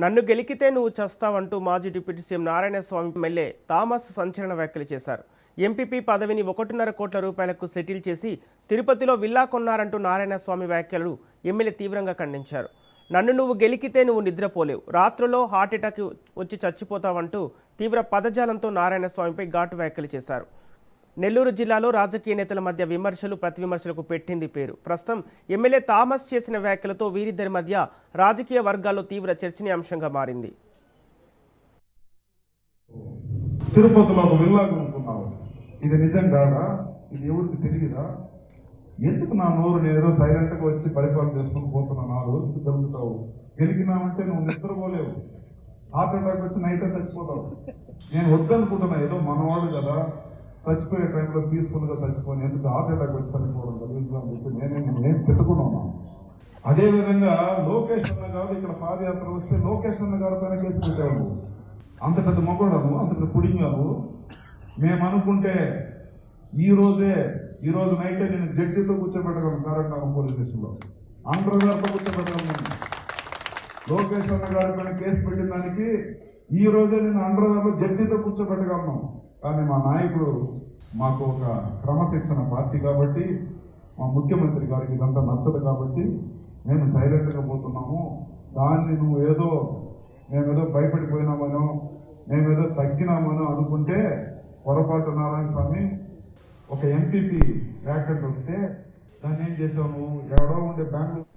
నన్ను గెలికితే నువ్వు చస్తావంటూ మాజీ deputy CM Narayanaswamy MLA Thomas సంచలన వ్యాఖ్యలు చేశారు. ఎంపీపీ పదవిని 1.5 కోట్ల రూపాయలకు సెటిల్ చేసి తిరుపతిలో విల్లా కొన్నారంటూ నారాయణస్వామి వ్యాఖ్యలు ఎమ్మెల్యే తీవ్రంగా ఖండించారు. నన్ను నువ్వు గెలికితే నువ్వు నిద్రపోలేవు, రాత్రుల్లో హార్ట్అటాక్ వచ్చి చచ్చిపోతావంటూ తీవ్ర పదజాలంతో నారాయణస్వామిపై ఘాటు వ్యాఖ్యలు చేశారు. నెల్లూరు జిల్లాలో రాజకీయ నేతల మధ్య విమర్శలు ప్రతివిమర్శలకు పెట్టింది పేరు. ప్రస్తుతం ఎమ్మెల్యే థామస్ చేసిన వ్యాఖ్యలతో వీరిద్దరి మధ్య రాజకీయ వర్గాల్లో తీవ్ర చర్చనీయాంశంగా మారింది. తిరుపతిలో ఒక విల్లా కొనుక్కున్నావు, ఇది నిజం కాదా? ఇది ఎవరికి తెలియదా? ఎందుకు నా నోరు నేను సైలెంట్ గా వచ్చి పరిపాలన చేసుకుని పోతున్నా? నా రోజుకి దొరుకుతావు, గెలికినామంటే నువ్వు నిద్రపోలేవు, హార్ట్ అటాక్ వచ్చి నైటే చచ్చిపోతావు. నేను వద్దనుకుంటున్నా, ఏదో మనవాడు కదా, చచ్చిపోయే టైంలో పీస్ఫుల్ గా చచ్చిపోయి ఎందుకు హార్ట్ అటాక్ వచ్చి చనిపోవడం జరుగుతుంది అని చెప్పి నేను తిట్టుకున్నాను. అదేవిధంగా లోకేష్ అన్న గారు ఇక్కడ పాదయాత్ర వస్తే లోకేష్ అన్న గారు పైన కేసు పెట్టావు. అంత పెద్ద మొగడము, అంత పెద్ద పుడింగాము. మేము అనుకుంటే ఈ రోజు నైటే నేను జడ్జితో కూర్చోబెట్టగలను కారంగారం పోలీస్ స్టేషన్లో, అండర్ గారితో కూర్చోబెట్టగలను. లోకేష్ అన్న గారి పైన కేసు పెట్టిన దానికి ఈ రోజే నేను అండర్ గారిలో జడ్జితో కూర్చోబెట్టగలను. కానీ మా నాయకుడు మాకు ఒక క్రమశిక్షణ పార్టీ కాబట్టి, మా ముఖ్యమంత్రి గారికి ఇదంతా నచ్చదు కాబట్టి మేము సైలెంట్గా పోతున్నాము. దాన్ని మేమేదో భయపడిపోయినామనో, మేమేదో తగ్గినామనో అనుకుంటే పొరపాటు. నారాయణ స్వామి, ఒక ఎంపీపీ వ్యాకెంట్ వస్తే దాన్ని ఏం చేసావు నువ్వు? ఎవడో ఉండే బెంగళూరు